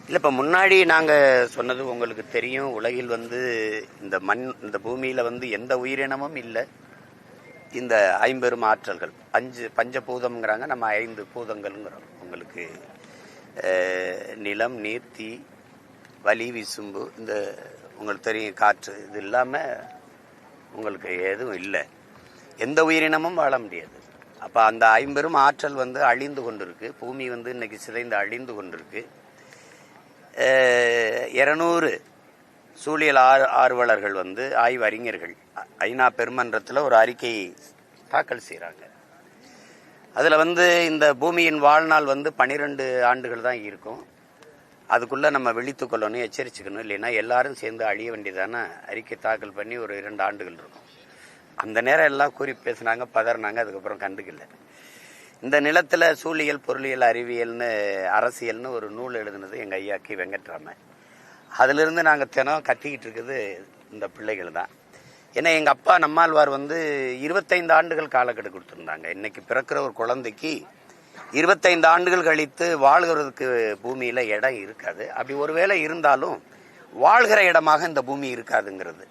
இல்லை, இப்போ முன்னாடி நாங்கள் சொன்னது உங்களுக்கு தெரியும். உலகில் இந்த பூமியில் எந்த உயிரினமும் இல்லை. இந்த ஐம்பெரும் ஆற்றல்கள் பஞ்சபூதம்ங்கிறாங்க, நம்ம 5 பூதங்கள்ங்கிறோம். உங்களுக்கு நிலம், நீர், தீ, வலி, விசும்பு, இந்த உங்களுக்கு தெரியும் காற்று, இது இல்லாமல் உங்களுக்கு எதுவும் இல்லை. எந்த உயிரினமும் வாழ முடியாது. அப்போ அந்த ஐம்பெரும் ஆற்றல் அழிந்து கொண்டிருக்கு. பூமி இன்னைக்கு சிதைந்து அழிந்து கொண்டிருக்கு. 200 சூழியல் ஆர்வலர்கள் ஆய்வறிஞர்கள் ஐநா பெருமன்றத்தில் ஒரு அறிக்கை தாக்கல் செய்கிறாங்க. அதில் இந்த பூமியின் வாழ்நாள் 12 ஆண்டுகள் தான் இருக்கும். அதுக்குள்ளே நம்ம விழித்து கொள்ளணும், எச்சரிச்சுக்கணும். இல்லைன்னா எல்லாரும் சேர்ந்து அழிய வேண்டியதான அறிக்கை தாக்கல் பண்ணி ஒரு 2 ஆண்டுகள் இருக்கும். அந்த நேரம் எல்லாம் கூறி பேசினாங்க, பதறினாங்க. அதுக்கப்புறம் கண்டுக்கல. இந்த நிலத்தில் சூழியல், பொருளியல், அறிவியல்னு, அரசியல்னு ஒரு நூல் எழுதுனது எங்கள் ஐயா கி வெங்கட்ராமன். அதிலிருந்து நாங்கள் தினம் கத்திக்கிட்டு இருக்குது இந்த பிள்ளைகள் தான். ஏன்னா எங்கள் அப்பா நம்மாழ்வார் 25 ஆண்டுகள் காலக்கெடு கொடுத்துருந்தாங்க. இன்னைக்கு பிறக்கிற ஒரு குழந்தைக்கு 25 ஆண்டுகள் கழித்து வாழ்கிறதுக்கு பூமியில் இடம் இருக்காது. அப்படி ஒருவேளை இருந்தாலும் வாழ்கிற இடமாக இந்த பூமி இருக்காதுங்கிறது.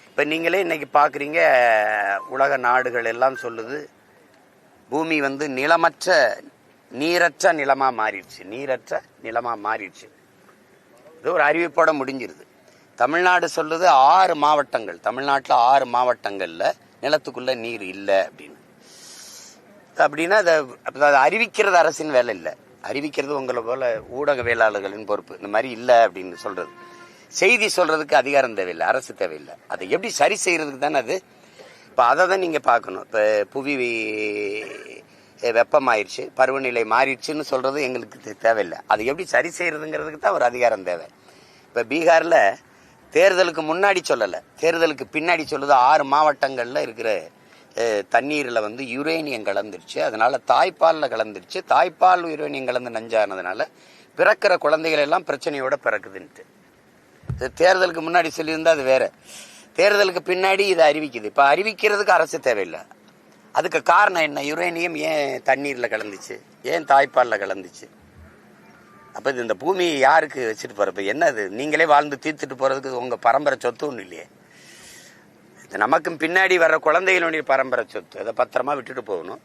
இப்போ நீங்களே இன்னைக்கு பார்க்குறீங்க, உலக நாடுகள் எல்லாம் சொல்லுது பூமி நிலமற்ற நீரற்ற நிலமாக மாறிடுச்சு. நீரற்ற நிலமாக மாறிடுச்சு. இது ஒரு அறிவிப்போட முடிஞ்சிருது. தமிழ்நாடு சொல்லுது 6 மாவட்டங்கள், தமிழ்நாட்டில் 6 மாவட்டங்களில் நிலத்துக்குள்ள நீர் இல்லை அப்படின்னு. அப்படின்னா அதை அறிவிக்கிறது அரசின் வேலை இல்லை. அறிவிக்கிறது உங்களை போல ஊடகவியலாளர்களின் பொறுப்பு. இந்த மாதிரி இல்லை அப்படின்னு சொல்றது, செய்தி சொல்றதுக்கு அதிகாரம் தேவையில்லை, அரசு தேவையில்லை. அதை எப்படி சரி செய்யறதுக்கு தானே அது. இப்போ அதை தான் நீங்கள் பார்க்கணும். இப்போ புவி வெப்பமாயிருச்சு, பருவநிலை மாறிடுச்சுன்னு சொல்றது எங்களுக்கு தேவையில்லை. அதை எப்படி சரி செய்யறதுங்கிறதுக்கு தான் ஒரு அதிகாரம் தேவை. இப்போ பீகாரில் தேர்தலுக்கு முன்னாடி சொல்லலை, தேர்தலுக்கு பின்னாடி சொல்லுது 6 மாவட்டங்களில் இருக்கிற தண்ணீரில் யுரேனியம் கலந்துருச்சு. அதனால தாய்ப்பாலில் கலந்துருச்சு. தாய்ப்பால் யுரேனியம் கலந்து நஞ்சானதுனால பிறக்கிற குழந்தைகள் எல்லாம் பிரச்சனையோட பிறக்குதுன்ட்டு. தேர்தலுக்கு முன்னாடி சொல்லியிருந்தா அது வேற. தேர்தலுக்கு பின்னாடி இதை அறிவிக்குது. இப்போ அறிவிக்கிறதுக்கு அரசு தேவையில்லை. அதுக்கு காரணம் என்ன? யுரேனியம் ஏன் தண்ணீரில் கலந்துச்சு, ஏன் தாய்ப்பாலில் கலந்துச்சு? அப்போ இந்த பூமி யாருக்கு வச்சுட்டு போகிறப்ப என்னது? நீங்களே வாழ்ந்து தீர்த்துட்டு போகிறதுக்கு உங்கள் பரம்பரை சொத்து ஒன்றும் இல்லையே. இது நமக்கும் பின்னாடி வர்ற குழந்தைகளுடைய பரம்பரை சொத்து. அதை பத்திரமா விட்டுட்டு போகணும்.